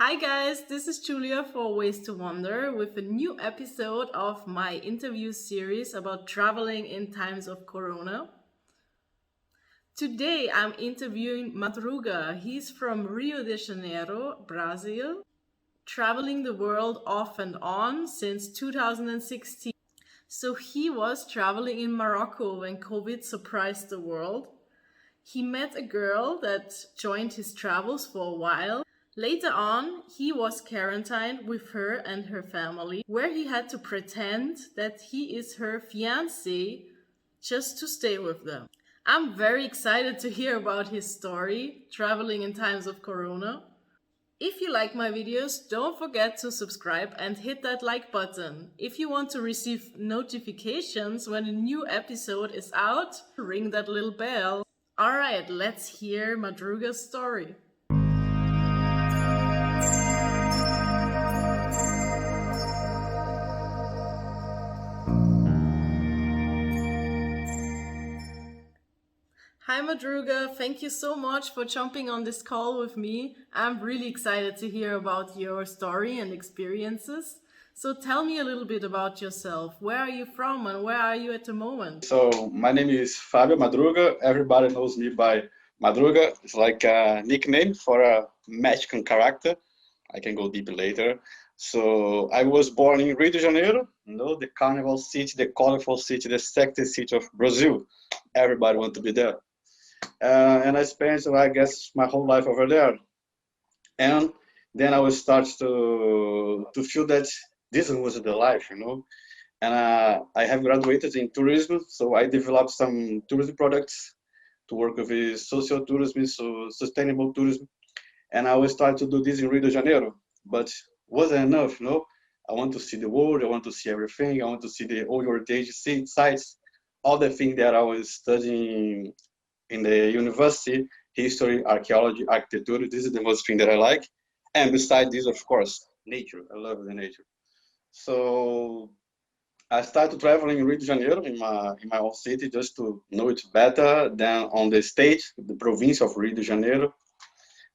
Hi, guys, this is Julia for Ways to Wonder with a new episode of my interview series about traveling in times of Corona. Today, I'm interviewing Madruga. He's from Rio de Janeiro, Brazil, traveling the world off and on since 2016. So, he was traveling in Morocco when COVID surprised the world. He met a girl that joined his travels for a while. Later on, he was quarantined with her and her family, where he had to pretend that he is her fiancé just to stay with them. I'm very excited to hear about his story, traveling in times of Corona. If you like my videos, don't forget to subscribe and hit that like button. If you want to receive notifications when a new episode is out, ring that little bell. Alright, let's hear Madruga's story. Hi Madruga, thank you so much for jumping on this call with me. I'm really excited to hear about your story and experiences. So tell me a little bit about yourself. Where are you from and where are you at the moment? So my name is Fabio Madruga. Everybody knows me by Madruga. It's like a nickname for a Mexican character. I can go deeper later. So I was born in Rio de Janeiro, the carnival city, the colorful city, the sexy city of Brazil. Everybody want to be there. And I spent, I guess, my whole life over there. And then I will start to feel that this was the life. And I have graduated in tourism, so I developed some tourism products to work with social tourism, so sustainable tourism. And I will start to do this in Rio de Janeiro, but wasn't enough. I want to see the world, I want to see everything, I want to see the old heritage sites, all the things that I was studying in the university, history, archaeology, architecture. This is the most thing that I like. And besides this, of course, nature. I love the nature. So I started traveling in Rio de Janeiro in my own city just to know it better than on the state, the province of Rio de Janeiro.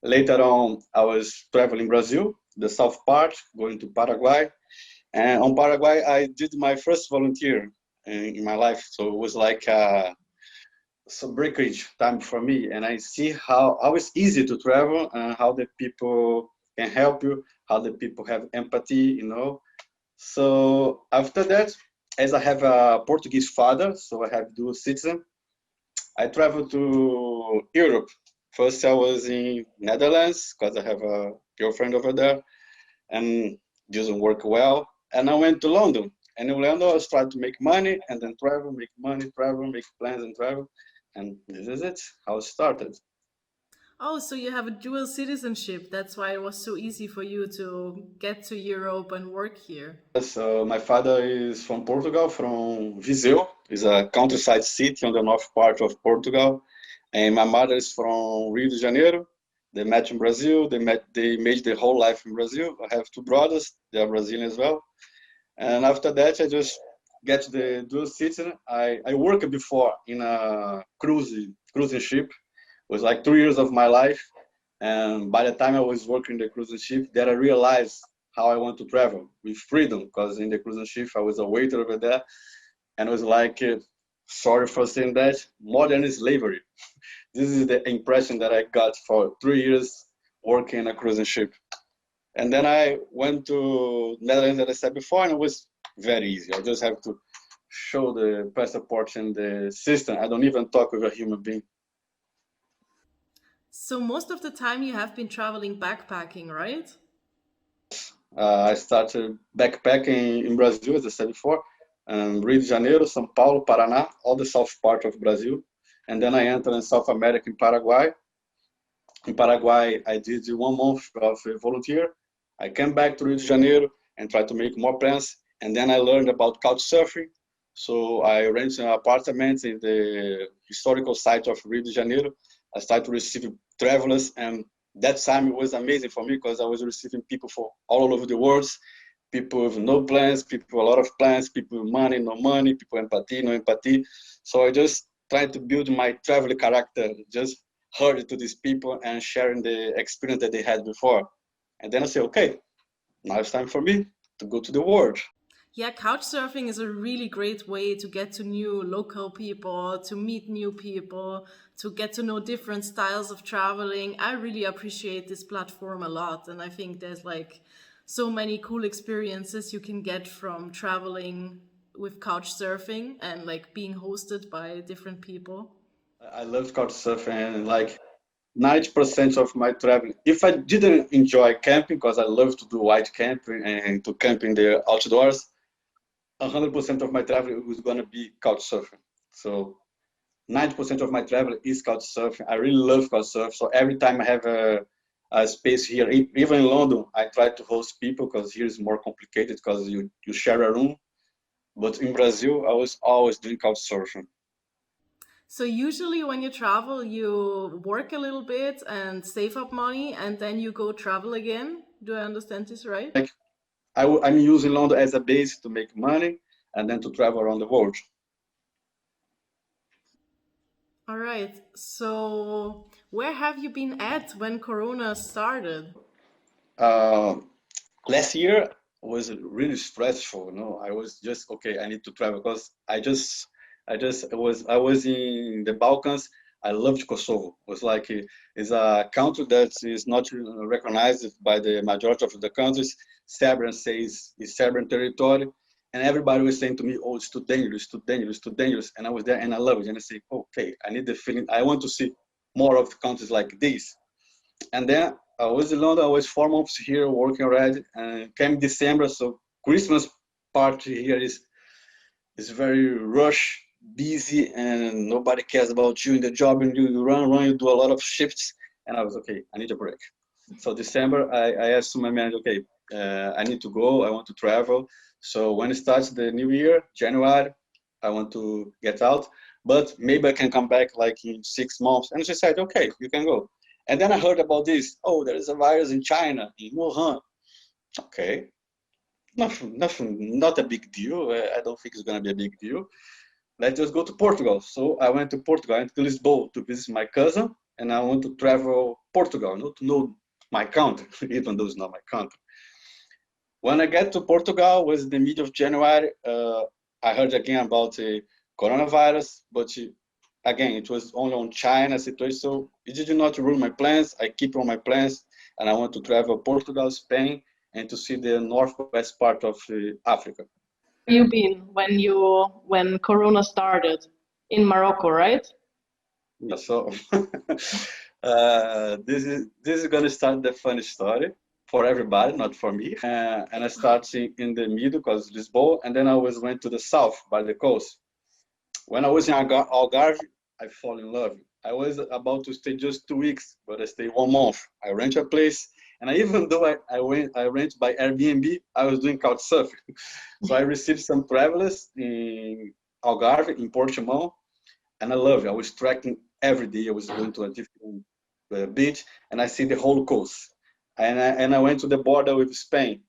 Later on, I was traveling Brazil, the south part, going to Paraguay. And on Paraguay, I did my first volunteer in my life. So it was like some breakage time for me. And I see how it's easy to travel and how the people can help you, how the people have empathy. So after that, as I have a Portuguese father, so I have dual citizen, I traveled to Europe. First, I was in Netherlands because I have a girlfriend over there, and didn't work well. And I went to London. And in London, I was trying to make money and then travel, make money, travel, make plans and travel. And this is it, how it started. Oh, so you have a dual citizenship. That's why it was so easy for you to get to Europe and work here. So my father is from Portugal, from Viseu. It's a countryside city on the north part of Portugal. And my mother is from Rio de Janeiro. They met in Brazil. They made their whole life in Brazil. I have two brothers. They are Brazilian as well. And after that, I just get the dual citizen. I worked before in a cruising ship. It was like 2 years of my life. And by the time I was working the cruising ship, that I realized how I want to travel with freedom. Because in the cruising ship, I was a waiter over there, and it was like, sorry for saying that, modern slavery. This is the impression that I got for 3 years working in a cruising ship. And then I went to Netherlands, as I said before, and it was very easy. I just have to show the passport and the system. I don't even talk with a human being. So most of the time you have been traveling backpacking, right? I started backpacking in Brazil, as I said before, Rio de Janeiro, São Paulo, Paraná, all the south part of Brazil. And then I entered in South America in Paraguay. In Paraguay, I did 1 month of volunteer. I came back to Rio de Janeiro and tried to make more plans. And then I learned about couch surfing. So I rented an apartment in the historical site of Rio de Janeiro. I started to receive travelers, and that time it was amazing for me because I was receiving people from all over the world, people with no plans, people with a lot of plans, people with money, no money, people empathy, no empathy. So I just tried to build my travel character, just heard to these people and sharing the experience that they had before. And then I say, okay, now it's time for me to go to the world. Yeah, couch surfing is a really great way to get to new local people, to meet new people, to get to know different styles of traveling. I really appreciate this platform a lot. And I think there's like so many cool experiences you can get from traveling with couch surfing and like being hosted by different people. I love couch surfing, and like 90% of my travel, if I didn't enjoy camping, because I love to do white camping and to camp in the outdoors, 100% of my travel was going to be couch surfing. So 90% of my travel is couch surfing. I really love couch surf. So every time I have a space here, even in London, I try to host people because here is more complicated because you share a room. But in Brazil, I was always doing couch surfing. So usually when you travel, you work a little bit and save up money and then you go travel again. Do I understand this right? Like I'm using London as a base to make money and then to travel around the world. All right. So where have you been at when Corona started? Uh, Last year was really stressful. I was just okay. I need to travel because I was in the Balkans. I loved Kosovo. It was like it's a country that is not recognized by the majority of the countries. Serbia says it's Serbian territory, and everybody was saying to me, "Oh, it's too dangerous, too dangerous, too dangerous." And I was there, and I love it. And I say, "Okay, I need the feeling. I want to see more of countries like this." And then I was in London. I was 4 months here working already, and came December. So Christmas party here is very rush, busy, and nobody cares about you in the job. And you run, you do a lot of shifts. And I was okay. I need a break. So December, I asked my manager, okay, I need to go. I want to travel. So when it starts the new year, January, I want to get out, but maybe I can come back like in 6 months. And she said, okay, you can go. And then I heard about this. Oh, there is a virus in China, in Wuhan. Okay, nothing, not a big deal. I don't think it's gonna be a big deal. Let's just go to Portugal. So I went to Portugal. I went to Lisbon to visit my cousin, and I want to travel Portugal, not to know my country, even though it's not my country. When I get to Portugal, was the mid of January. I heard again about the coronavirus, but again, it was only on China situation. So it did not ruin my plans. I keep on my plans, and I want to travel Portugal, Spain, and to see the northwest part of Africa. You been when Corona started in Morocco, right? Yeah, so this is gonna start the funny story for everybody, not for me. And I started in the middle because Lisbon, and then I was went to the south by the coast. When I was in Algarve, I fall in love. I was about to stay just 2 weeks, but I stayed 1 month. I rent a place, and even though I rent by Airbnb, I was doing couch surfing. So I received some travelers in Algarve, in Portimão, and I love it. I was trekking every day. I was going to a different beach, and I see the whole coast. And I went to the border with Spain.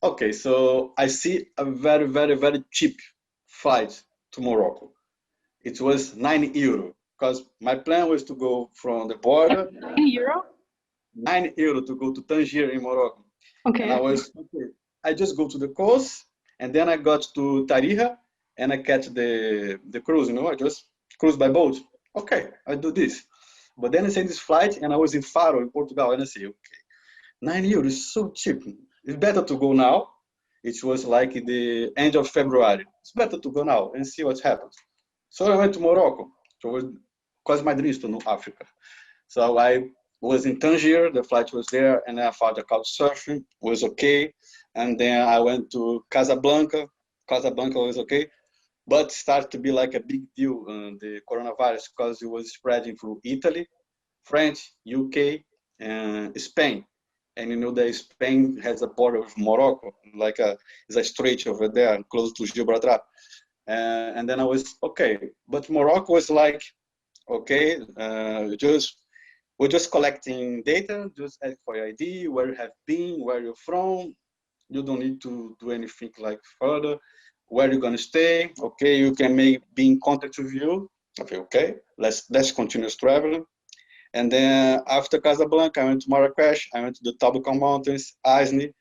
Okay, so I see a very, very, very cheap flight to Morocco. It was €9 because my plan was to go from the border, €9? €9 to go to Tangier in Morocco. And I Okay. was okay. I just go to the coast, and then I got to Tarija, and I catch the cruise. I just cruise by boat. Okay, I do this. But then I say this flight, and I was in Faro in Portugal, and I say, okay, €9 is so cheap. It's better to go now. It was like the end of February. It's better to go now and see what happens. So I went to Morocco. So it was quase my dreams to know Africa. So I was in Tangier, the flight was there, and then I found a couch surfing, was okay. And then I went to Casablanca. Casablanca was okay, but started to be like a big deal, the coronavirus, because it was spreading through Italy, France, UK, and Spain. And that Spain has a border with Morocco, like it's a strait over there, close to Gibraltar. And then I was okay, but Morocco was like, okay, we're just collecting data, just ask for your ID, where you have been, where you're from. You don't need to do anything like further. Where you're gonna stay? Okay, you can be in contact with you. Okay, let's continue traveling. And then after Casablanca, I went to Marrakesh, I went to the Taboukal Mountains, Aisne,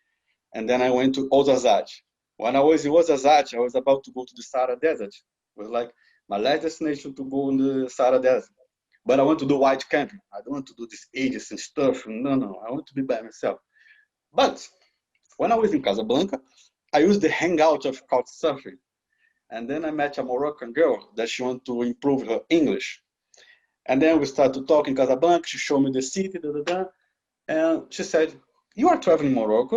and then I went to Ouarzazate. When I was in Ouarzazate, I was about to go to the Sahara Desert. It was like my last destination to go in the Sahara Desert. But I want to do white camping. I don't want to do these ages and stuff. No, I want to be by myself. But when I was in Casablanca, I used the hangout of Couchsurfing. And then I met a Moroccan girl that she wanted to improve her English. And then we started to talk in Casablanca. She showed me the city, and she said, "You are traveling Morocco?"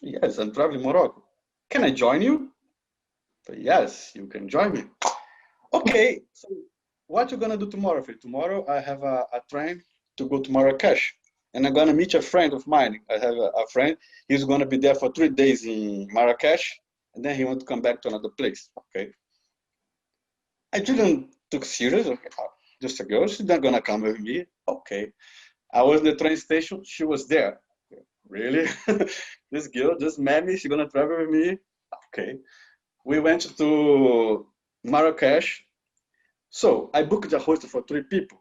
"Yes, I'm traveling Morocco." "Can I join you?" "Yes, you can join me." "Okay, so what you gonna do tomorrow?" "Tomorrow I have a train to go to Marrakesh, and I'm gonna meet a friend of mine. I have a friend. He's gonna be there for 3 days in Marrakesh, and then he wants to come back to another place." Okay. I didn't took serious. Okay, just a girl. She's not gonna come with me. Okay. I was in the train station. She was there. Really? This girl just met me. She's gonna travel with me. Okay. We went to Marrakesh. So I booked a hostel for 3 people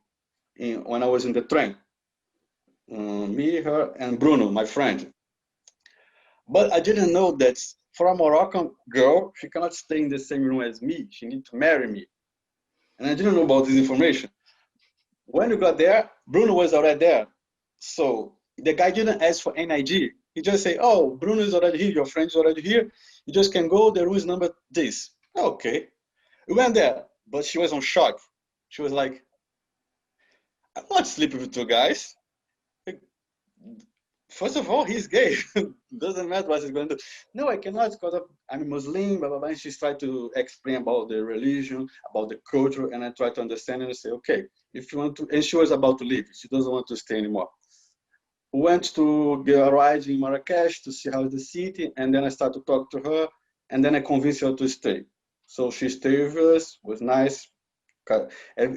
when I was in the train. Me, her, and Bruno, my friend. But I didn't know that for a Moroccan girl, she cannot stay in the same room as me. She needs to marry me. And I didn't know about this information. When we got there, Bruno was already there. So the guy didn't ask for NID. He just said, "Oh, Bruno is already here. Your friend is already here. You just can go. The room is number this." Okay. We went there, but she was on shock. She was like, "I'm not sleeping with 2 guys. First of all, he's gay. Doesn't matter what he's going to do." "No, I cannot because I'm Muslim, blah, blah, blah." And she's trying to explain about the religion, about the culture. And I try to understand and I say, "Okay, if you want to," and she was about to leave. She doesn't want to stay anymore. We went to get a ride in Marrakesh to see how the city. And then I started to talk to her. And then I convinced her to stay. So she stayed with us, was nice.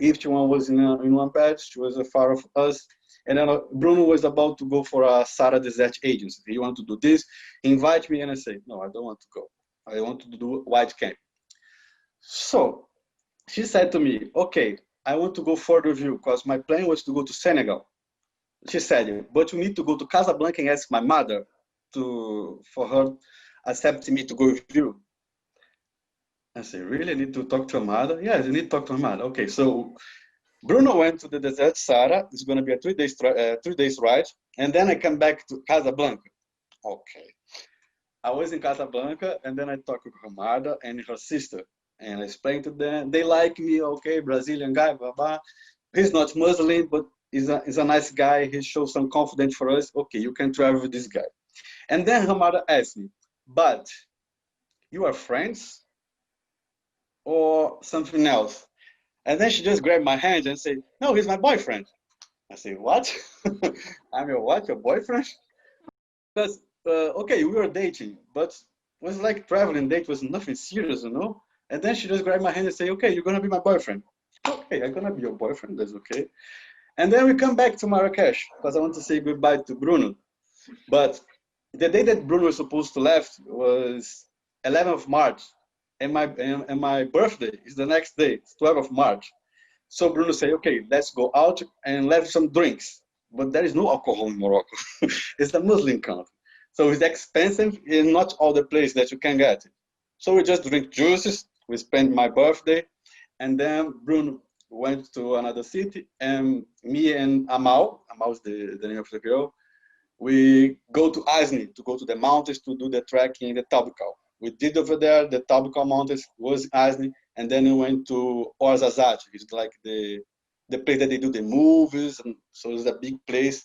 Each one was in one bed. She was far of us. And then Bruno was about to go for a Sahara Desert agency. He wanted to do this. He invited me, and I said, "No, I don't want to go. I want to do white camp." So she said to me, "Okay, I want to go further with you because my plan was to go to Senegal." She said, "But you need to go to Casablanca and ask my mother for her accept me to go with you." I said, "Really? I need to talk to her mother?" "Yes, you need to talk to her mother." Okay, so Bruno went to the desert Sahara. It's going to be a 3 days ride. And then I come back to Casablanca. Okay. I was in Casablanca, and then I talked with her mother and her sister. And I explained to them, they like me, okay, Brazilian guy, blah, blah. He's not Muslim, but he's a nice guy. He shows some confidence for us. Okay, you can travel with this guy. And then her mother asked me, "But you are friends or something else?" And then she just grabbed my hand and said, "No, he's my boyfriend." I said, "What?" "I'm your what? Your boyfriend?" Because, okay, we were dating, but it was like traveling date was nothing serious, you know? And then she just grabbed my hand and said, "Okay, you're going to be my boyfriend." "Okay, I'm going to be your boyfriend. That's okay." And then we come back to Marrakesh because I want to say goodbye to Bruno. But the day that Bruno was supposed to left was 11th of March. And my birthday is the next day, it's 12th of March. So Bruno said, "Okay, let's go out and have some drinks." But there is no alcohol in Morocco. It's a Muslim country. So it's expensive in not all the places that you can get it. So we just drink juices. We spend my birthday. And then Bruno went to another city. And me and Amal is the name of the girl, we go to Aisne to go to the mountains to do the trekking in the Taboukal. We did over there, the Taboukal Mountains was Aisne. And then we went to Ouarzazate. It's like the place that they do the movies, and so it's a big place.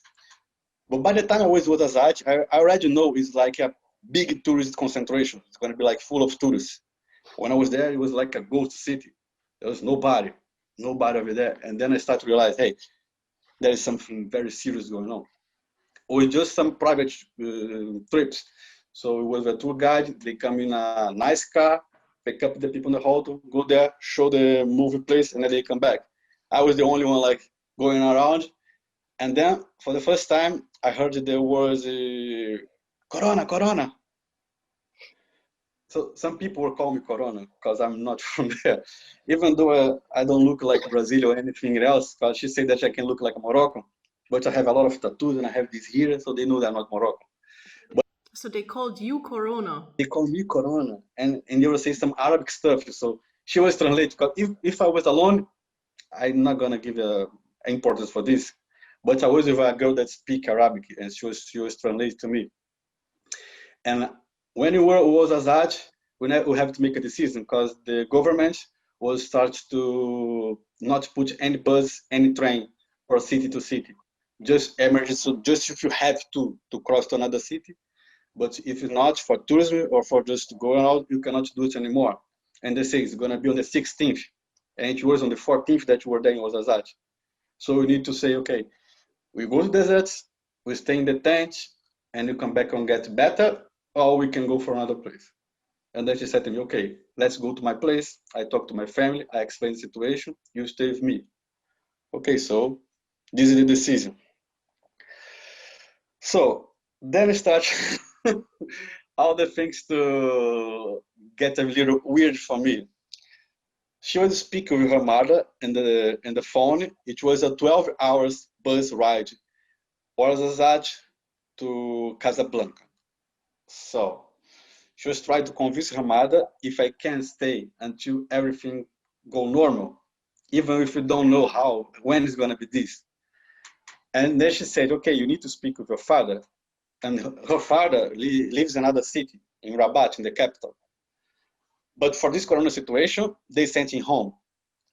But by the time I was in Ouarzazate, I already know it's like a big tourist concentration. It's going to be like full of tourists. When I was there, it was like a ghost city. There was nobody over there. And then I started to realize, hey, there is something very serious going on. Or just some private trips. So it was a tour guide. They come in a nice car, pick up the people in the hotel, go there, show the movie place, and then they come back. I was the only one like going around. And then for the first time, I heard that there was a Corona. So some people were calling me Corona because I'm not from there. Even though I don't look like Brazil or anything else, because she said that I can look like a Moroccan. but I have a lot of tattoos and I have this here, so they know that I'm not Moroccan. So they called you Corona. They call me Corona, and they will say some Arabic stuff. So she was translating, because if I was alone, I'm not gonna give importance for this. But I was with a girl that speak Arabic, and she was translating to me. And when we was Azad, we have to make a decision because the government will start to not put any bus, any train for city to city. Just emergency, so just if you have to cross to another city. But if it's not for tourism or for just going out, you cannot do it anymore. And they say it's gonna be on the 16th, and it was on the 14th that you were there in Azad. So we need to say, okay, we go to the deserts, we stay in the tent, and you come back and get better, or we can go for another place. And then she said to me, okay, let's go to my place. I talk to my family, I explain the situation, you stay with me. Okay, so this is the decision. So then we start all the things to get a little weird for me. She was speaking with her mother in the phone. It was a 12 hours bus ride, Ouarzazate to Casablanca. So she was trying to convince her mother if I can stay until everything go normal, even if you don't know how, when it's gonna be this. And then she said, okay, you need to speak with your father. And her father lives in another city, in Rabat, in the capital. But for this corona situation, they sent him home.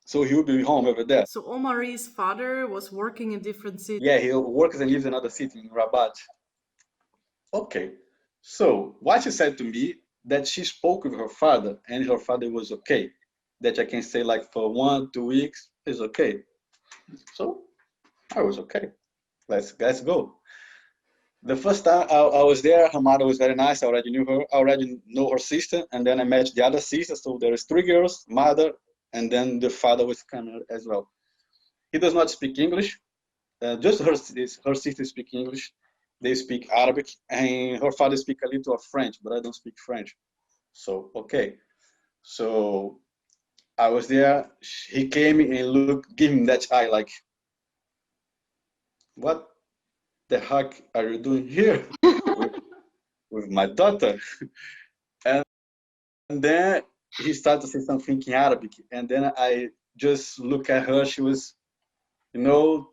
So he will be home over there. So Omari's father was working in different cities. Yeah, he works and lives in another city, in Rabat. Okay. So what she said to me, that she spoke with her father and her father was okay. That I can stay like for 1, 2 weeks is okay. So I was okay. Let's go. The first time I was there, her mother was very nice. I already knew her. I already know her sister, and then I met the other sister. So there is 3 girls, mother, and then the father was coming as well. He does not speak English. Just her sister speak English. They speak Arabic, and her father speak a little of French, but I don't speak French. So okay. So I was there. He came and give him that eye, like, what the heck are you doing here with my daughter? And then he started to say something in Arabic, and then I just look at her. She was,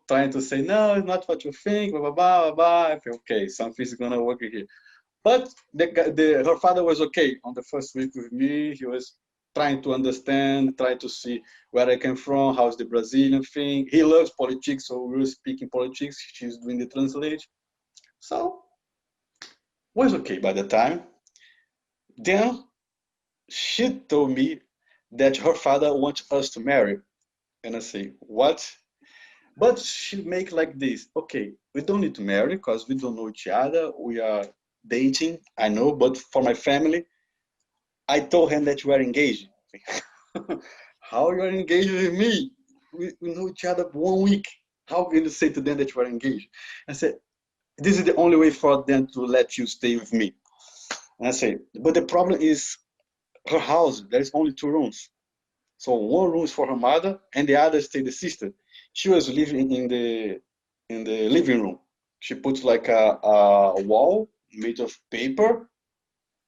trying to say, no, it's not what you think, blah, blah, blah, blah, blah. I feel, okay, something's gonna work here. But her father was okay on the first week with me. He was trying to understand, trying to see where I came from, how's the Brazilian thing. He loves politics, so we were speaking politics. She's doing the translation. So was okay by the time. Then she told me that her father wants us to marry. And I say, what? But she make like this, okay, we don't need to marry because we don't know each other. We are dating, I know, but for my family, I told him that we are engaged. How you are engaged with me? We know each other 1 week. How can you say to them that you are engaged? I said, this is the only way for them to let you stay with me. And I say, but the problem is her house, there's only 2 rooms. So 1 room is for her mother and the other stay the sister. She was living in the living room. She put like a wall made of paper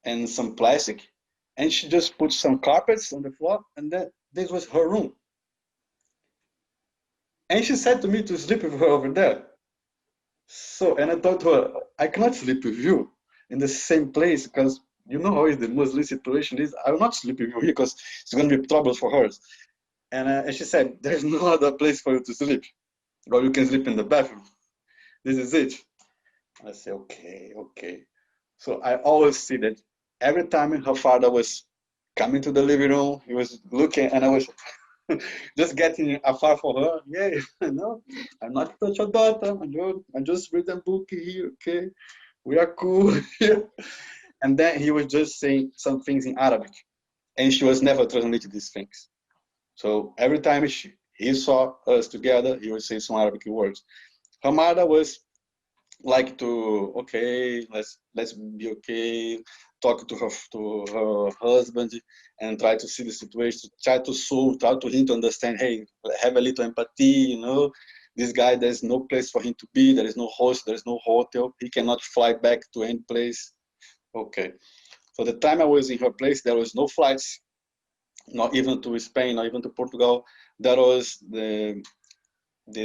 and some plastic, and she just put some carpets on the floor, and then this was her room. And she said to me to sleep with her over there. So, and I told her, I cannot sleep with you in the same place because you know how is the Muslim situation is. I will not sleep with you here because it's going to be trouble for her. And she said, there's no other place for you to sleep. Or you can sleep in the bathroom. This is it. I say, okay. So I always see that every time her father was coming to the living room, he was looking, and I was just getting afar for her. Yeah, no, I'm not touch your daughter. I'm just reading a book here, okay? We are cool here. And then he was just saying some things in Arabic, and she was never translated these things. So every time he saw us together, he would say some Arabic words. Her mother was like to, okay, let's be okay, talk to her husband and try to see the situation, try to solve, try to him to understand, hey, have a little empathy, this guy, there's no place for him to be. There is no host. There is no hotel. He cannot fly back to any place. Okay. So the time I was in her place, there was no flights, not even to Spain, not even to Portugal. That was the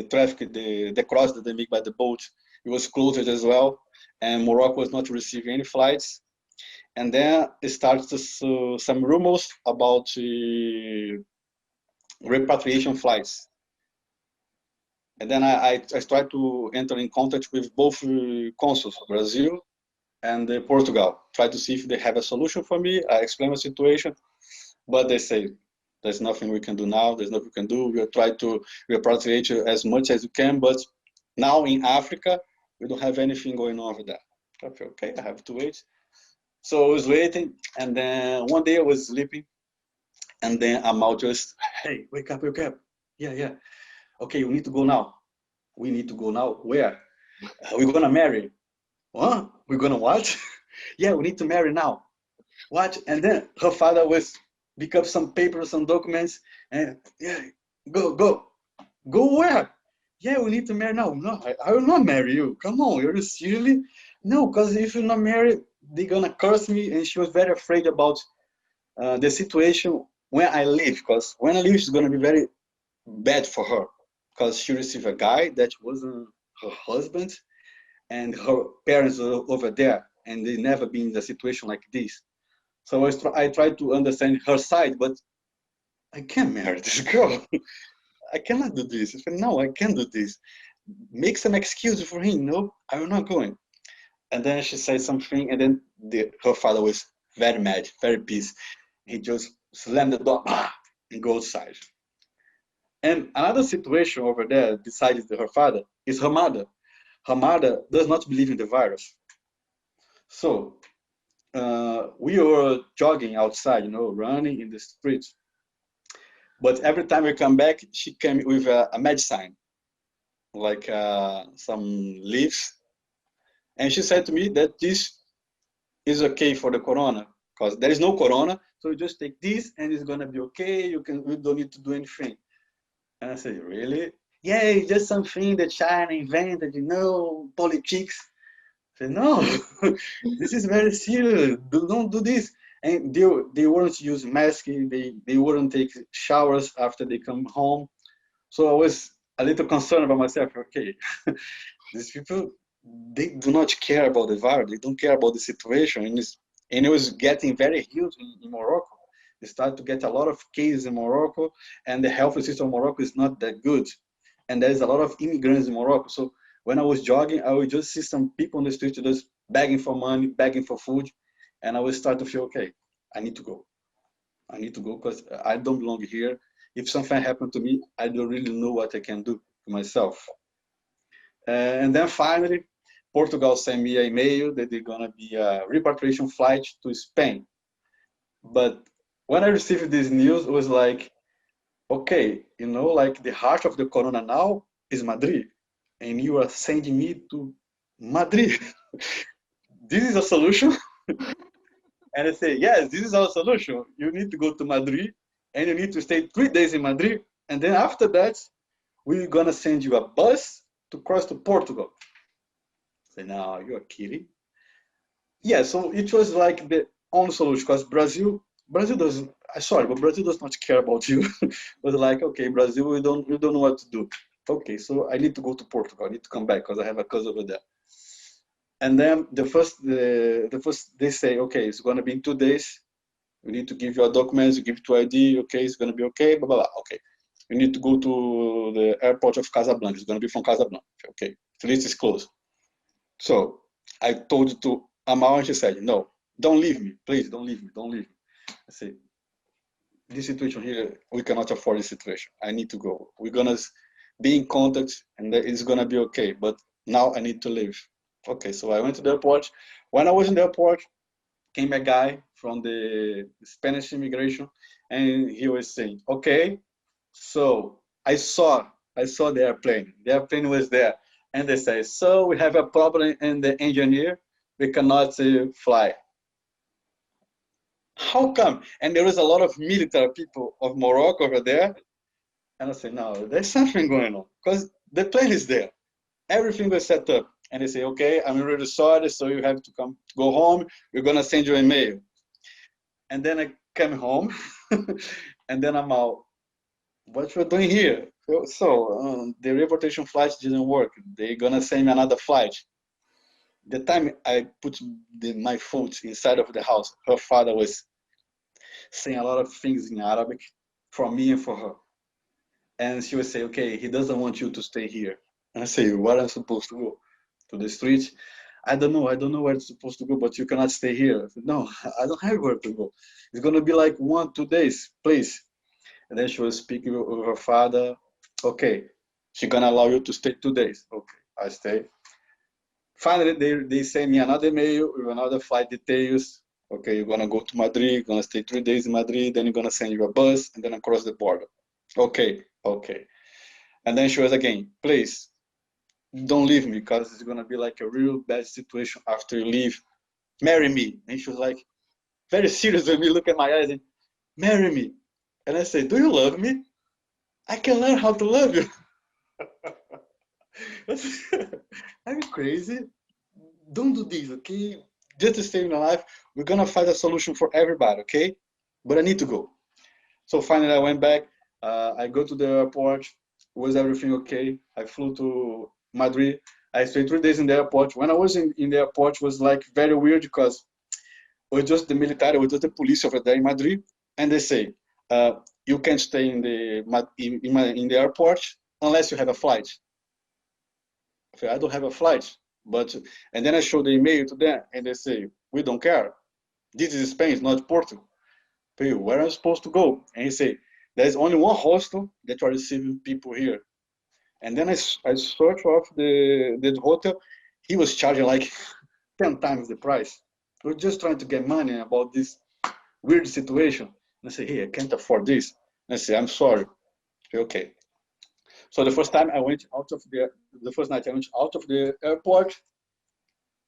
traffic, the cross that they make by the boat. It was closed as well, and Morocco was not receiving any flights. And then it starts some rumors about repatriation flights. And then I tried to enter in contact with both consuls, Brazil and Portugal, try to see if they have a solution for me. I explain the situation, but they say, there's nothing we can do now, there's nothing we can do. We'll try to repatriate you as much as you can, but now in Africa, we don't have anything going on over there. Okay, I have to wait. So I was waiting, and then one day I was sleeping, and then Amal just, hey, wake up, wake up. Yeah. Okay, we need to go now. We need to go now. Where? We're gonna marry. What? We're gonna what? Yeah, we need to marry now. What? And then her father was pick up some papers, some documents, and yeah, go where? Yeah, we need to marry now. No, I will not marry you. Come on, you're seriously? No, because if you're not married, they're gonna curse me. And she was very afraid about the situation when I leave, because when I leave, it's gonna be very bad for her, because she received a guy that wasn't her husband, and her parents were over there, and they never been in a situation like this. So I tried to understand her side, but I can't marry this girl. I cannot do this. I said, no, I can't do this. Make some excuse for him. No, I'm not going. And then she said something, and then her father was very mad, very pissed. He just slammed the door and go outside. And another situation over there, besides her father, is her mother. Her mother does not believe in the virus. So we were jogging outside, running in the streets. But every time we come back, she came with a medicine, like some leaves. And she said to me that this is okay for the corona, because there is no corona. So you just take this and it's gonna be okay. You don't need to do anything. And I said, really? Yeah, it's just something that China invented, politics. I said, no, this is very serious. Don't do this. And they wouldn't use masks. They wouldn't take showers after they come home. So I was a little concerned about myself. Okay, these people, they do not care about the virus. They don't care about the situation. And it was getting very huge in Morocco. They started to get a lot of cases in Morocco, and the health system in Morocco is not that good. And there's a lot of immigrants in Morocco. So when I was jogging, I would just see some people on the street just begging for money, begging for food. And I would start to feel, okay, I need to go. I need to go because I don't belong here. If something happened to me, I don't really know what I can do to myself. And then finally, Portugal sent me an email that they're gonna be a repatriation flight to Spain. But when I received this news, it was like, okay, like the heart of the corona now is Madrid, and you are sending me to Madrid. This is a solution? And I say, yes, this is our solution. You need to go to Madrid, and you need to stay 3 days in Madrid, and then after that, we're gonna send you a bus to cross to Portugal. I say, no, you're kidding. Yeah, so it was like the only solution, because Brazil doesn't. Sorry, but Brazil does not care about you. It was like, okay, Brazil, we don't know what to do. Okay, so I need to go to Portugal. I need to come back because I have a cousin over there. And then the first they say, okay, it's gonna be in 2 days. We need to give your documents, you give to ID. Okay, it's gonna be okay. Blah blah blah. Okay, you need to go to the airport of Casablanca. It's gonna be from Casablanca. Okay, the list is closed. So I told it to Amal, and she said, no, don't leave me, please, don't leave me, don't leave me. I said, this situation here, we cannot afford this situation. I need to go. We're gonna be in contact, and it's gonna be okay. But now I need to leave. Okay, so I went to the airport. When I was in the airport, came a guy from the Spanish immigration, and he was saying, okay, so I saw the airplane. The airplane was there. And they say, so we have a problem in the engineer. We cannot fly. How come? And there was a lot of military people of Morocco over there. And I said, no, there's something going on. Because The plane is there. Everything was set up. And they say, okay, I'm really sorry, so you have to go home. We're gonna send you an email. And then I came home, and then I'm out. What you're doing here? So the reportation flight didn't work. They're gonna send me another flight. The time I put my foot inside of the house, her father was saying a lot of things in Arabic for me and for her. And she would say, okay, he doesn't want you to stay here. And I say, where am I supposed to go? To the street? I don't know where it's supposed to go, but you cannot stay here. I said, no, I don't have where to go. It's gonna be like 1, 2 days, please. And then she was speaking with her father. Okay, she's gonna allow you to stay 2 days. Okay, I stay. Finally, they send me another mail with another flight details. Okay, you're gonna go to Madrid, you're gonna stay 3 days in Madrid, then you're gonna send you a bus, and then across the border. Okay. And then she was again, please, don't leave me, because it's gonna be like a real bad situation after you leave. Marry me. And she was like, very serious with me, look at my eyes and, marry me. And I said, do you love me? I can learn how to love you. Are you crazy? Don't do this, okay? Just to stay in your life, we're gonna find a solution for everybody, okay? But I need to go. So finally I went back. I go to the airport. Was everything okay? I flew to Madrid. I stayed 3 days in the airport. When I was in the airport, it was like very weird, because it was just the military, it was just the police over there in Madrid, and they say you can't stay in the airport unless you have a flight. I don't have a flight, and then I show the email to them, and they say, we don't care. This is Spain, it's not Portugal. Where am I supposed to go? And he say, there's only one hostel that are receiving people here. And then I searched off the hotel. He was charging like 10 times the price. We're just trying to get money about this weird situation. And I say, hey, I can't afford this. And I say, I'm sorry. I say, okay. So the first night I went out of the airport.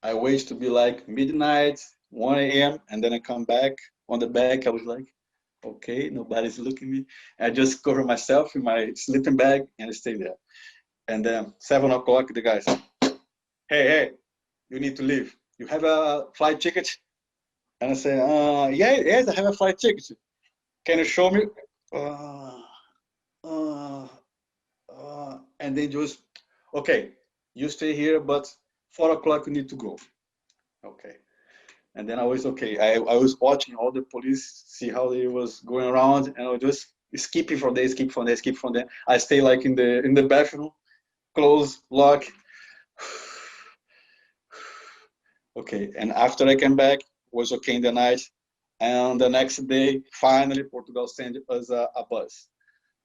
I waited to be like midnight, 1 a.m. And then I come back. On the back, I was like, okay, nobody's looking at me. I just cover myself in my sleeping bag and I stay there. And then 7 o'clock, the guy said, hey, you need to leave. You have a flight ticket? And I say, yes, I have a flight ticket. Can you show me? And then just, okay, you stay here, but 4 o'clock you need to go. Okay. And then I was okay. I was watching all the police, see how they was going around, and I was just skipping from there. I stay like in the bathroom, close, lock. Okay, and after I came back, was okay in the night, and the next day, finally, Portugal sent us a bus.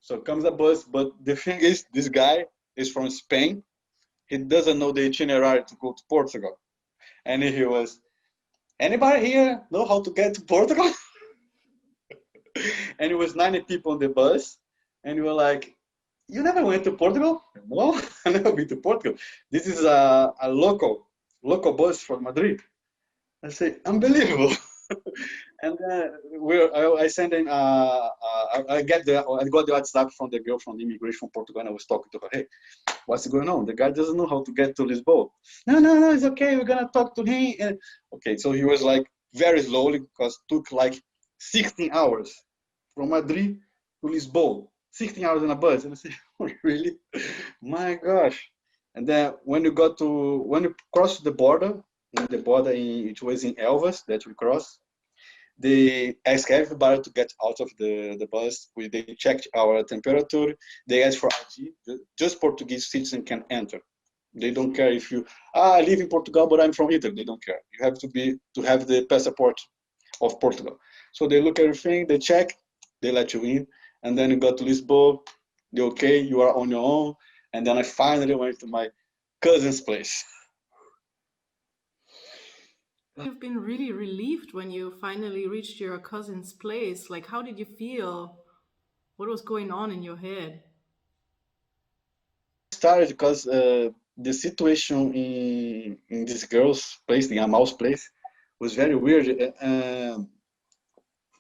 So comes a bus, but the thing is, this guy is from Spain. He doesn't know the itinerary to go to Portugal, and he was, anybody here know how to get to Portugal? And it was 90 people on the bus, and we were like, you never went to Portugal? No, I never been to Portugal. This is a local bus from Madrid. I say, unbelievable. And I sent in, I got the WhatsApp from the girl from the immigration from Portugal, and I was talking to her, hey, what's going on? The guy doesn't know how to get to Lisbon. No, it's okay, we're gonna talk to him. And, okay, so he was like very slowly, because it took like 16 hours from Madrid to Lisbon. 16 hours in a bus. And I said, oh, really? My gosh. And then when you cross the border, it was in Elvas that we crossed, they ask everybody to get out of the bus. They checked our temperature. They ask for ID. Just Portuguese citizens can enter. They don't care if you, I live in Portugal, but I'm from Italy. They don't care. You have to have the passport of Portugal. So they look at everything, they check, they let you in. And then you got to Lisbon, they're okay, you are on your own. And then I finally went to my cousin's place. You've been really relieved when you finally reached your cousin's place. Like, how did you feel? What was going on in your head? Started because the situation in this girl's place, in Amal's place, was very weird.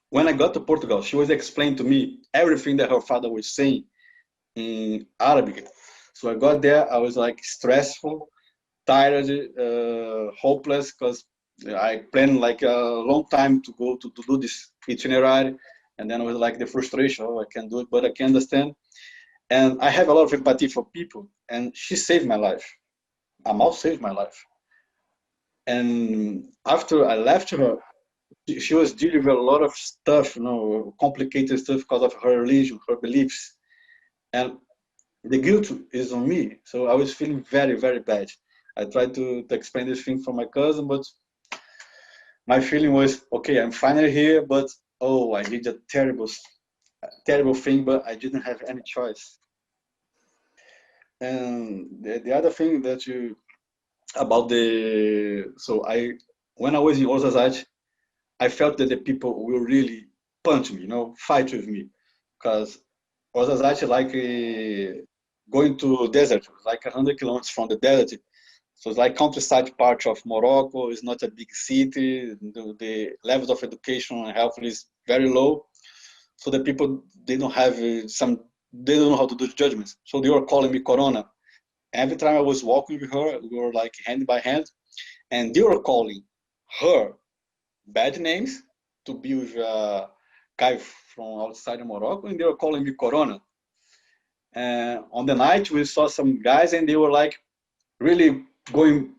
When I got to Portugal, she was explaining to me everything that her father was saying in Arabic. So I got there, I was like stressful, tired, hopeless, because I planned like a long time to go to do this itinerary. And then it was like the frustration, oh, I can't do it, but I can understand. And I have a lot of empathy for people, and she saved my life. Amal saved my life. And after I left her, she was dealing with a lot of stuff, complicated stuff because of her religion, her beliefs. And the guilt is on me. So I was feeling very, very bad. I tried to explain this thing from my cousin, but my feeling was, okay, I'm finally here, but oh, I did a terrible, terrible thing, but I didn't have any choice. And the other thing that you about when I was in Osasate, I felt that the people will really punch me, fight with me, because Osasate like going to desert, like 100 kilometers from the desert. So it's like countryside part of Morocco. It's not a big city. The levels of education and health is very low. So the people, they don't have they don't know how to do judgments. So they were calling me Corona. Every time I was walking with her, we were like hand by hand, and they were calling her bad names to be with a guy from outside of Morocco, and they were calling me Corona. And on the night, we saw some guys, and they were like really going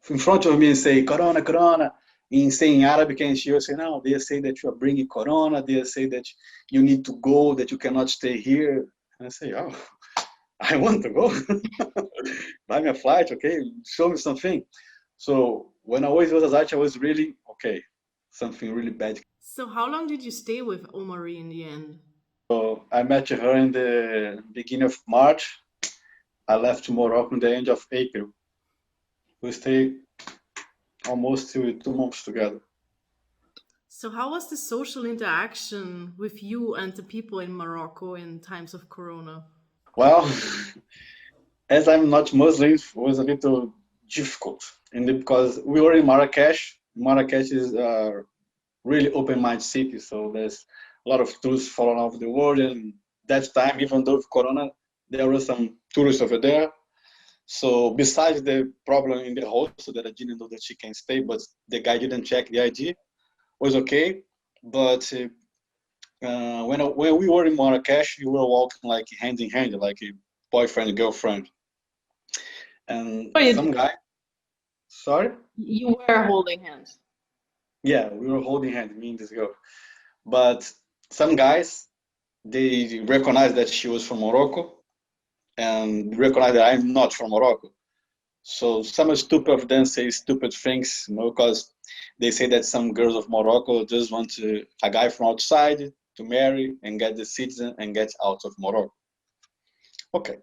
in front of me and say, Corona, Corona, in saying Arabic, and she was saying, no, they say that you are bringing Corona, they say that you need to go, that you cannot stay here. And I say, oh, I want to go. Buy me a flight, okay, show me something. So when I was in Osasate, I was really, okay, something really bad. So how long did you stay with Omari in the end? So I met her in the beginning of March. I left Morocco in the end of April. We stayed almost 2 months together. So how was the social interaction with you and the people in Morocco in times of Corona? Well, as I'm not Muslim, it was a little difficult, because we were in Marrakesh. Marrakesh is a really open-minded city, so there's a lot of tourists from all over the world. And that time, even though with Corona, there were some tourists over there. So besides the problem in the host, so that I didn't know that she can stay, but the guy didn't check the ID, was okay. But when we were in Marrakesh, we were walking like hand in hand, like a boyfriend, girlfriend. And Oh, some guy, sorry? you were holding hands. Yeah, we were holding hands, me and this girl. But some guys, they recognized that she was from Morocco and recognized that I'm not from Morocco. So some stupid of them say stupid things, because they say that some girls of Morocco just want a guy from outside to marry and get the citizen and get out of Morocco. Okay,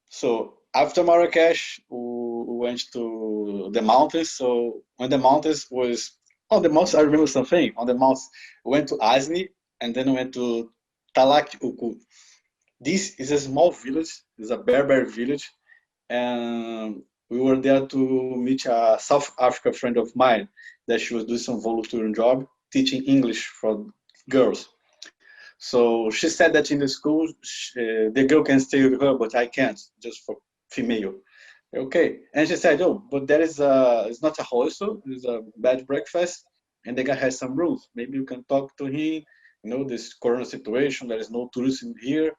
so after Marrakesh, we went to the mountains. So when the mountains was, on the mountains, I remember something. On the mountains, we went to Azni, and then we went to Talak Uku. This is a small village, it's a Berber village, and we were there to meet a South African friend of mine that she was doing some volunteering job teaching English for girls. So she said that in the school, the girl can stay with her, but I can't, just for female. Okay. And she said, oh, but it's not a hostel, it's a bed breakfast, and the guy has some rules. Maybe you can talk to him, this Corona situation, there is no tourists in here.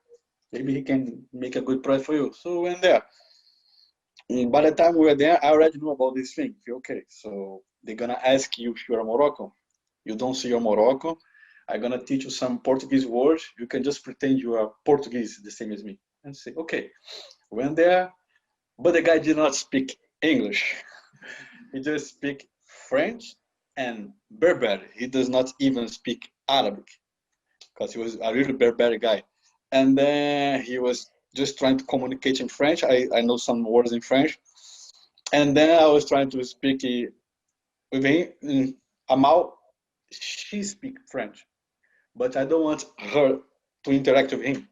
Maybe he can make a good price for you. So we went there. And by the time we were there, I already knew about this thing. Okay, so they're gonna ask you if you're a Moroccan. You don't say you're Moroccan. I'm gonna teach you some Portuguese words. You can just pretend you are Portuguese, the same as me. And say, okay. Went there, but the guy did not speak English. He just speak French and Berber. He does not even speak Arabic, because he was a really Berber guy. And then he was just trying to communicate in French. I know some words in French. And then I was trying to speak with him. Amal, she speaks French, but I don't want her to interact with him,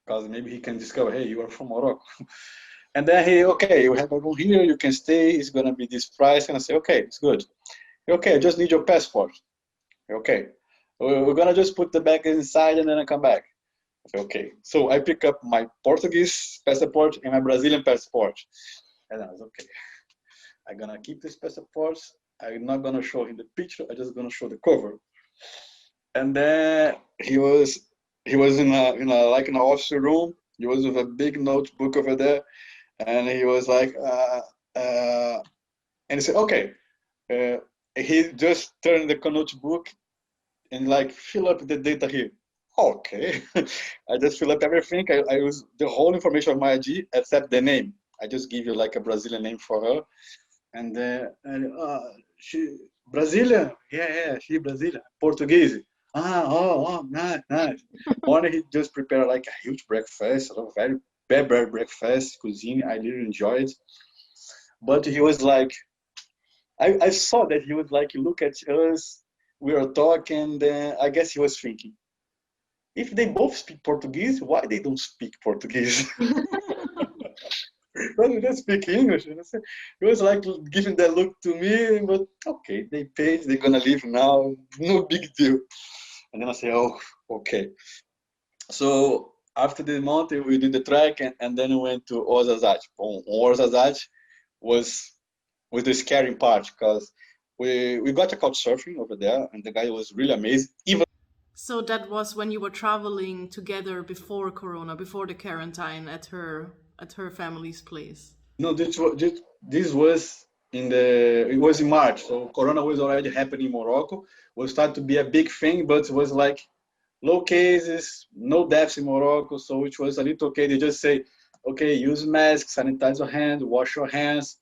because maybe he can discover, hey, you are from Morocco. And then okay, you have a room here, you can stay, it's gonna be this price. And I say, okay, it's good. Okay, I just need your passport. Okay, we're gonna just put the bag inside and then I come back. I said, okay. So I pick up my Portuguese passport and my Brazilian passport. And I was okay. I'm gonna keep this passport. I'm not gonna show him the picture. I'm just gonna show the cover. And then he was in a like in an office room. He was with a big notebook over there, and he was like, and he said, okay. Uh, he just turned the notebook and like fill up the data here. Okay, I just fill up everything. I use the whole information of my ID except the name. I just give you like a Brazilian name for her, and she Brazilian, yeah, she Brazilian, Portuguese. Oh, nice, nice. Morning he just prepared like a huge breakfast, a very better breakfast, cuisine. I really enjoyed, but he was like, I saw that he would like look at us. We were talking, then I guess he was thinking, if they both speak Portuguese, why they don't speak Portuguese? Well, we just speak English. You know? So it was like giving that look to me, but okay, they paid, they're gonna leave now, no big deal. And then I say, oh, okay. So after the mountain, we did the trek, and then we went to Ouarzazate. Ouarzazate was the scary part because we got a couch surfing over there, and the guy was really amazing. Even So that was when you were traveling together before Corona, before the quarantine at her family's place. no, this was it was in March, so Corona was already happening in Morocco. Was started to be a big thing, but it was like low cases, no deaths in Morocco, so which was a little okay. They just say, okay, use masks, sanitize your hands, wash your hands,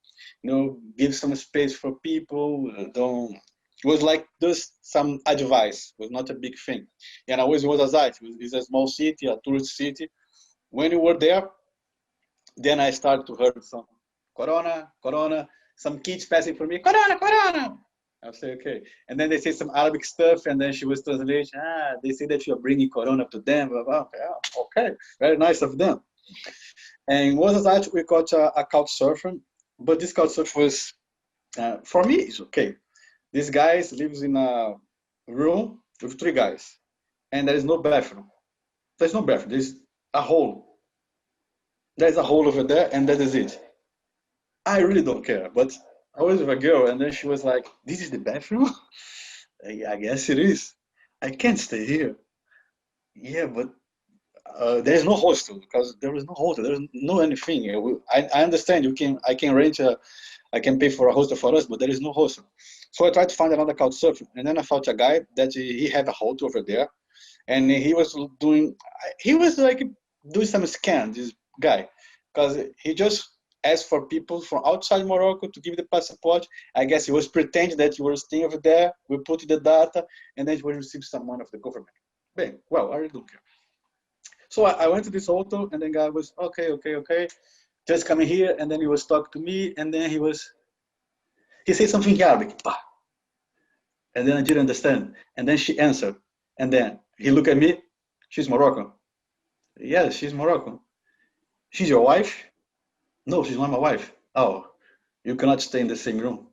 give some space for people. Don't. It was like just some advice. It was not a big thing. And I always was Azite. It's a small city, a tourist city. When you were there, then I started to hear some Corona, Corona. Some kids passing for me, Corona, Corona. I say, okay. And then they say some Arabic stuff, and then she was translating, they say that you're bringing Corona to them. Blah, blah. Yeah, okay, very nice of them. And was that we got a couch surfer, but this couch surfer was, for me, it's okay. This guy lives in a room with three guys, and there is no bathroom. There's no bathroom. There's a hole. There's a hole over there, and that is it. I really don't care. But I was with a girl, and then she was like, "This is the bathroom." I guess it is. I can't stay here. Yeah, but there's no hostel because there is no hostel. There's no anything. I understand I can rent I can pay for a hostel for us, but there is no hostel. So I tried to find another couch surfer, and then I found a guy that he had a hostel over there, and he was like doing some scam. This guy, because he just asked for people from outside Morocco to give the passport. I guess he was pretending that you were staying over there. We put the data, and then he will receive some money of the government. Bang. Well, I really don't care. So I went to this hotel, and then guy was okay, just coming here, and then he was talking to me, and then he said something in Arabic, and then I didn't understand, and then she answered, and then he looked at me, she's Moroccan. Yes, she's Moroccan. She's your wife? No, she's not my wife. Oh, you cannot stay in the same room,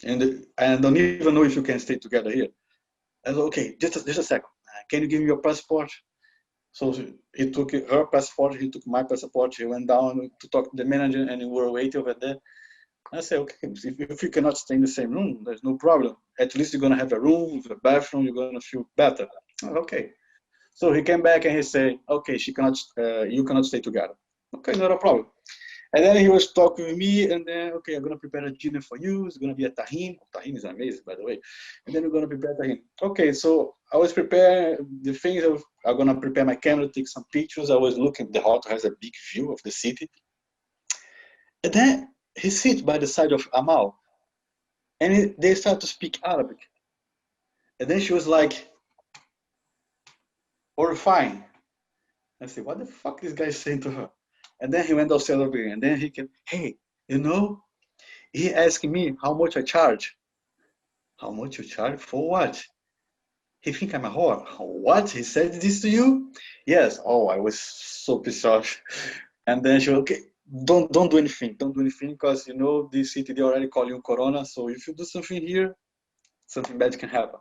and I don't even know if you can stay together here. I said, okay, just a second. Can you give me your passport? So he took her passport, he took my passport, he went down to talk to the manager, and we were waiting over there. I said, okay, if you cannot stay in the same room, there's no problem. At least you're gonna have a room with a bathroom, you're gonna feel better. Okay. So he came back and he said, okay, you cannot stay together. Okay, not a problem. And then he was talking with me, and then, okay, I'm gonna prepare a dinner for you. It's gonna be a tahine. Tahine is amazing, by the way. And then we're gonna prepare tahine. Okay, so I was preparing the things. I'm gonna prepare my camera, take some pictures. I was looking. The hotel has a big view of the city. And then he sits by the side of Amal, and they start to speak Arabic. And then she was like, horrifying. I said, what the fuck this guy is saying to her? And then he went downstairs over here, and then he came, hey, he asked me how much I charge. How much you charge? For what? He think I'm a whore. What? He said this to you? Yes. Oh, I was so pissed off. And then she was, okay, don't do anything. Don't do anything because, this city, they already call you Corona. So if you do something here, something bad can happen.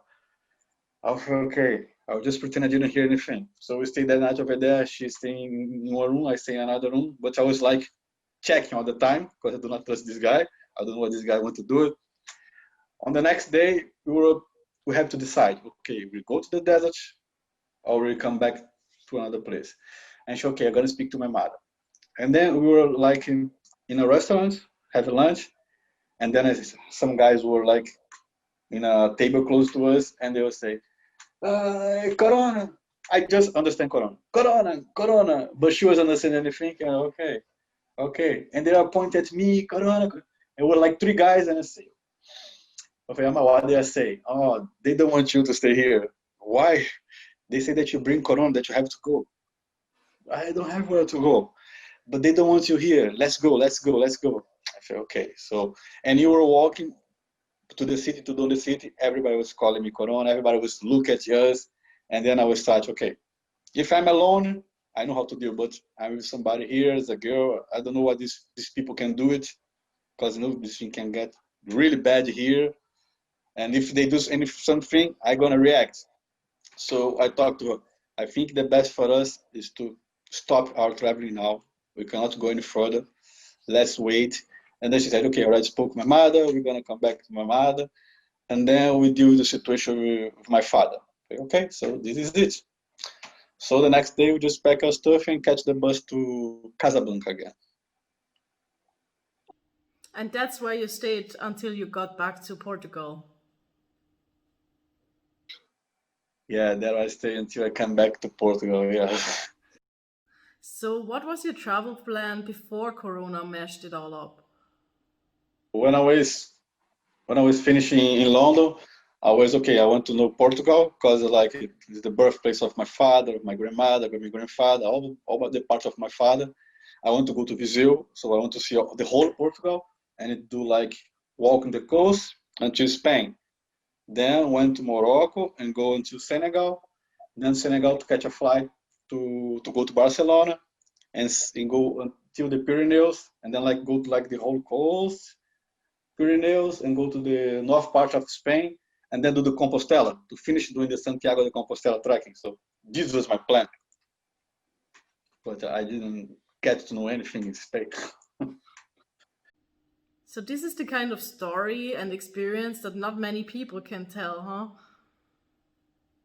I was okay. I'll just pretend I didn't hear anything. So we stayed that night over there. She stayed in one room, I stay in another room. But I was like checking all the time because I do not trust this guy. I don't know what this guy want to do. On the next day, we have to decide. Okay, we go to the desert or we come back to another place. And she, okay, I'm gonna speak to my mother. And then we were like in a restaurant having lunch, and then some guys were like in a table close to us, and they would say, Corona. I just understand Corona. Corona, Corona. But she wasn't understanding anything. And okay, okay. And they are pointing at me, Corona. And we're like three guys, and I say, okay, what they are saying? Oh, they don't want you to stay here. Why? They say that you bring Corona, that you have to go. I don't have where to go. But they don't want you here. Let's go, let's go, let's go. I said, okay. So, and you were walking to the city, to the city. Everybody was calling me Corona. Everybody was look at us. And then I was start, okay, if I'm alone, I know how to deal, but I'm with somebody here, as a girl. I don't know what these people can do it, because you know this thing can get really bad here. And if they do something, I'm gonna react. So I talked to her. I think the best for us is to stop our traveling now. We cannot go any further. Let's wait. And then she said, okay, I already spoke to my mother. We're gonna come back to my mother, and then we deal with the situation with my father. Okay, so this is it. So the next day we just pack our stuff and catch the bus to Casablanca again. And that's where you stayed until you got back to Portugal. Yeah, there I stay until I come back to Portugal. Yeah. So, what was your travel plan before Corona meshed it all up? When I was finishing in London, I was okay. I want to know Portugal because like it's the birthplace of my father, my grandmother, my grandfather, all about the part of my father. I want to go to Viseu, so I want to see the whole Portugal and do like walking the coast until Spain. Then went to Morocco and go into Senegal. Then Senegal to catch a flight to go to Barcelona and go until the Pyrenees and then like go to like the whole coast Pyrenees and go to the north part of Spain and then do the Compostela to finish doing the Santiago de Compostela trekking. So this was my plan, but I didn't get to know anything in Spain. So, this is the kind of story and experience that not many people can tell, huh?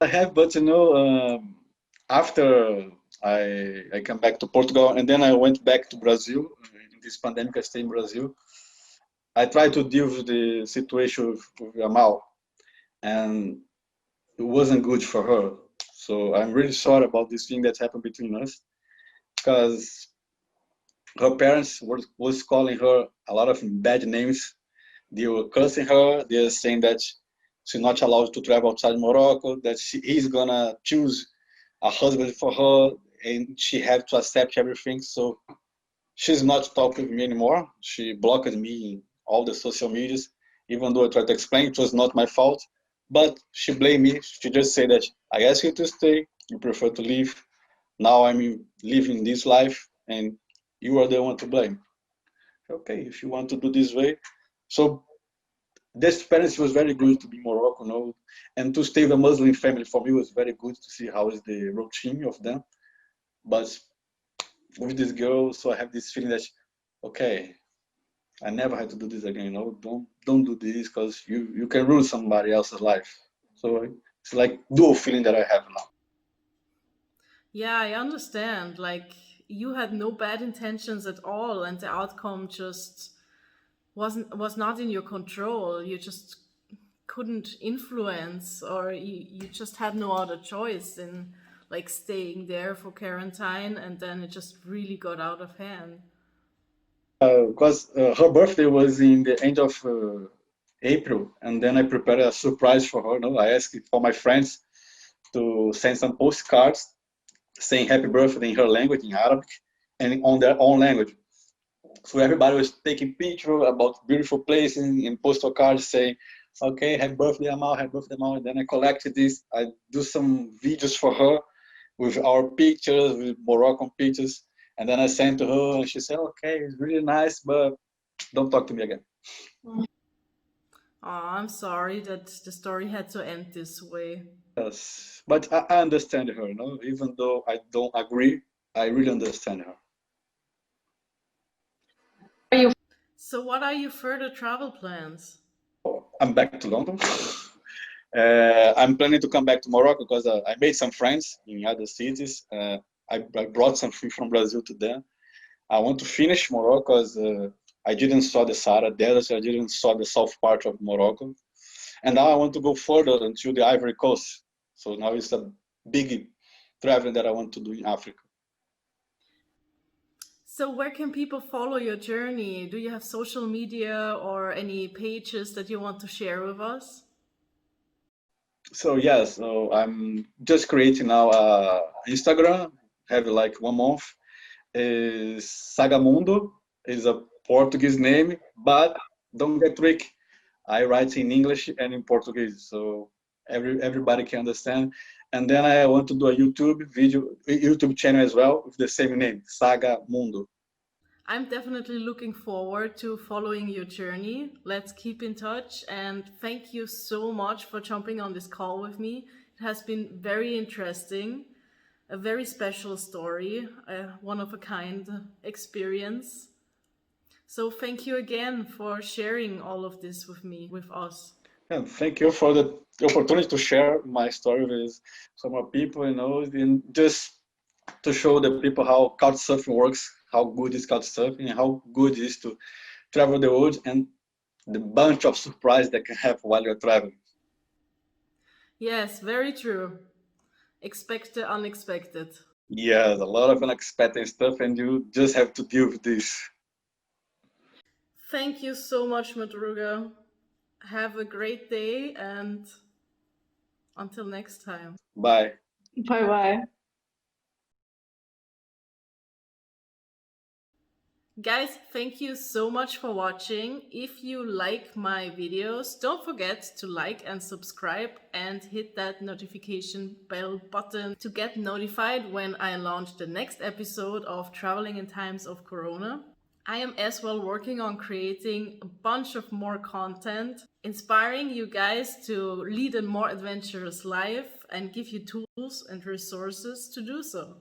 I have, but you know, after I come back to Portugal and then I went back to Brazil. In this pandemic, I stayed in Brazil. I tried to deal with the situation with Amal, and it wasn't good for her. So I'm really sorry about this thing that happened between us, because her parents was calling her a lot of bad names. They were cursing her. They're saying that she's not allowed to travel outside Morocco, that he's gonna choose a husband for her, and she had to accept everything. So she's not talking with me anymore. She blocked me in all the social medias, even though I tried to explain it was not my fault. But she blamed me. She just said that I asked you to stay, you prefer to leave. Now I'm living this life, and you are the one to blame. Okay, if you want to do this way. So this parents was very good to be Morocco, no, and to stay with a Muslim family for me was very good to see how is the routine of them. But with this girl, so I have this feeling that okay, I never had to do this again. No, don't do this because you can ruin somebody else's life. So it's like dual feeling that I have now. Yeah, I understand. Like, you had no bad intentions at all, and the outcome just was not in your control. You just couldn't influence, or you just had no other choice in like staying there for quarantine, and then it just really got out of hand. Because her birthday was in the end of April, and then I prepared a surprise for her. No, I asked for my friends to send some postcards saying happy birthday in her language, in Arabic, and on their own language. So everybody was taking pictures about beautiful places and postal cards saying, okay, happy birthday, Amal, happy birthday, Amal. And then I collected this. I do some videos for her with our pictures, with Moroccan pictures. And then I sent to her and she said, okay, it's really nice, but don't talk to me again. I'm sorry that the story had to end this way. Yes, but I understand her, no? Even though I don't agree, I really understand her. Are you So, what are your further travel plans? I'm back to London. I'm planning to come back to Morocco because I made some friends in other cities. I brought something from Brazil to them. I want to finish Morocco because I didn't saw the Sahara Desert, so I didn't saw the south part of Morocco. And now I want to go further until the Ivory Coast. So now it's a big traveling that I want to do in Africa. So, where can people follow your journey? Do you have social media or any pages that you want to share with us? So yes, so I'm just creating now Instagram. Have like 1 month. Is Sagamundo is a Portuguese name, but don't get tricked. I write in English and in Portuguese, so everybody can understand. And then I want to do a YouTube channel as well with the same name, Saga Mundo. I'm definitely looking forward to following your journey. Let's keep in touch and thank you so much for jumping on this call with me. It has been very interesting, a very special story, a one of a kind experience. So thank you again for sharing all of this with me, with us. And thank you for the opportunity to share my story with some more people, and just to show the people how couchsurfing works, how good is couchsurfing, and how good it is to travel the world and the bunch of surprise that can happen while you're traveling. Yes, very true. Expect the unexpected. Yes, a lot of unexpected stuff, and you just have to deal with this. Thank you so much, Madruga. Have a great day and until next time. Bye. bye bye. Guys, thank you so much for watching. If you like my videos, don't forget to like and subscribe and hit that notification bell button to get notified when I launch the next episode of Traveling in Times of Corona. I am as well working on creating a bunch of more content, inspiring you guys to lead a more adventurous life and give you tools and resources to do so.